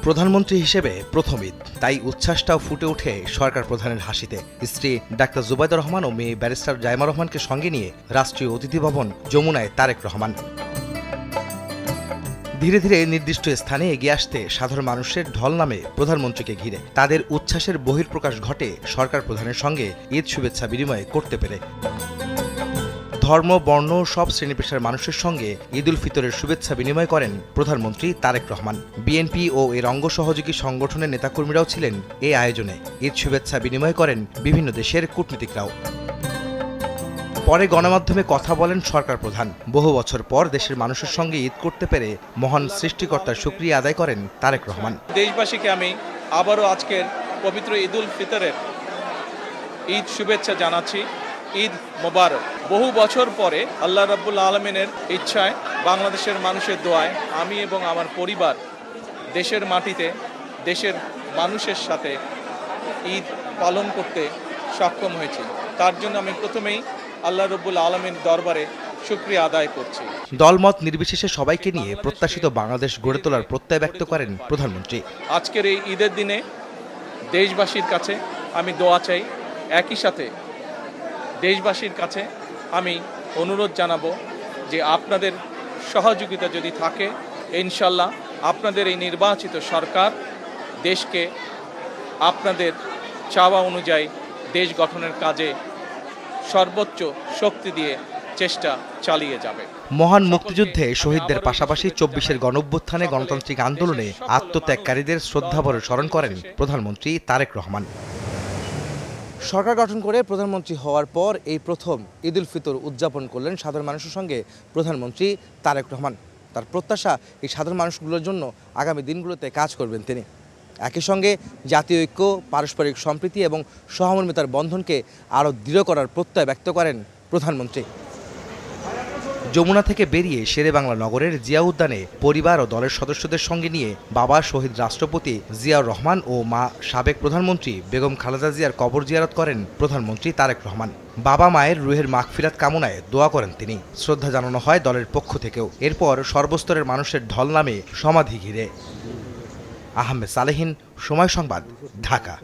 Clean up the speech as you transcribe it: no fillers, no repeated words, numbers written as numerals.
প্রধানমন্ত্রী হিসেবে প্রথম ঈদ, তাই উচ্ছ্বাসটাও ফুটে ওঠে সরকার প্রধানের হাসিতে। স্ত্রী ডাক্তার জুবাইদা রহমান ও মেয়ে ব্যারিস্টার জাইমা রহমানকে সঙ্গে নিয়ে রাষ্ট্রীয় অতিথি ভবন যমুনায় তারেক রহমান। ধীরে ধীরে নির্দিষ্ট স্থানে এগিয়ে আসতে সাধারণ মানুষের ঢল নামে প্রধানমন্ত্রীকে ঘিরে। তাদের উচ্ছ্বাসের বহিঃপ্রকাশ ঘটে সরকার প্রধানের সঙ্গে ঈদ শুভেচ্ছা বিনিময় করতে পেরে। ধর্ম, বর্ণ সব শ্রেণী পেশার মানুষের সঙ্গে ঈদ উল ফিতরের শুভেচ্ছা বিনিময় করেন প্রধানমন্ত্রী তারেক রহমান। বিএনপি ও এর অঙ্গ সহযোগী সংগঠনের নেতাকর্মীরাও ছিলেন এই আয়োজনে। ঈদ শুভেচ্ছা বিনিময় করেন বিভিন্ন দেশের কূটনীতিকরাও। পরে গণমাধ্যমে কথা বলেন সরকার প্রধান। বহু বছর পর দেশের মানুষের সঙ্গে ঈদ করতে পেরে মহান সৃষ্টিকর্তার শুকরিয়া আদায় করেন তারেক রহমান। দেশবাসীকে আমি আবারও আজকের পবিত্র ঈদ উল ফিতরের ঈদ শুভেচ্ছা জানাচ্ছি। ঈদ মোবারক। বহু বছর পরে আল্লাহ রাব্বুল আলামিনের ইচ্ছায়, বাংলাদেশের মানুষের দোয়ায় আমি এবং আমার পরিবার দেশের মাটিতে দেশের মানুষের সাথে ঈদ পালন করতে সক্ষম হয়েছি। তার জন্য আমি প্রথমেই আল্লাহ রাব্বুল আলামিনের দরবারে শুকরিয়া আদায় করছি। দলমত নির্বিশেষে সবাইকে নিয়ে প্রত্যাশিত বাংলাদেশ গড়ে তোলার প্রত্যয় ব্যক্ত করেন প্রধানমন্ত্রী। আজকের এই ঈদের দিনে দেশবাসীর কাছে আমি দোয়া চাই, একই সাথে দেশবাসীর কাছে আমি অনুরোধ জানাবো যে আপনাদের সহযোগিতা যদি থাকে, ইনশাল্লাহ আপনাদের এই নির্বাচিত সরকার দেশকে আপনাদের চাওয়া অনুযায়ী দেশ গঠনের কাজে সর্বোচ্চ শক্তি দিয়ে চেষ্টা চালিয়ে যাবে। মহান মুক্তিযুদ্ধে শহীদদের পাশাপাশি ২৪-এর গণঅভ্যুত্থানে গণতান্ত্রিক আন্দোলনে আত্মত্যাগকারীদের শ্রদ্ধাভরে স্মরণ করেন প্রধানমন্ত্রী তারেক রহমান। সরকার গঠন করে প্রধানমন্ত্রী হওয়ার পর এই প্রথম ঈদ উল ফিতর উদযাপন করলেন সাধারণ মানুষের সঙ্গে প্রধানমন্ত্রী তারেক রহমান। তার প্রত্যাশা, এই সাধারণ মানুষগুলোর জন্য আগামী দিনগুলোতে কাজ করবেন তিনি। একই সঙ্গে জাতীয় ঐক্য, পারস্পরিক সম্প্রীতি এবং সহমর্মিতার বন্ধনকে আরও দৃঢ় করার প্রত্যয় ব্যক্ত করেন প্রধানমন্ত্রী। যমুনা থেকে বেরিয়ে শেরেবাংলা নগরের জিয়া উদ্যানে পরিবার ও দলের সদস্যদের সঙ্গে নিয়ে বাবা শহীদ রাষ্ট্রপতি জিয়াউর রহমান ও মা সাবেক প্রধানমন্ত্রী বেগম খালেদা জিয়ার কবর জিয়ারত করেন প্রধানমন্ত্রী তারেক রহমান। বাবা মায়ের রুহের মাগফিরাত কামনায় দোয়া করেন তিনি। শ্রদ্ধা জানানো হয় দলের পক্ষ থেকেও। এরপর সর্বস্তরের মানুষের ঢল নামে সমাধি ঘিরে। আহমেদ সালেহীন, সময় সংবাদ, ঢাকা।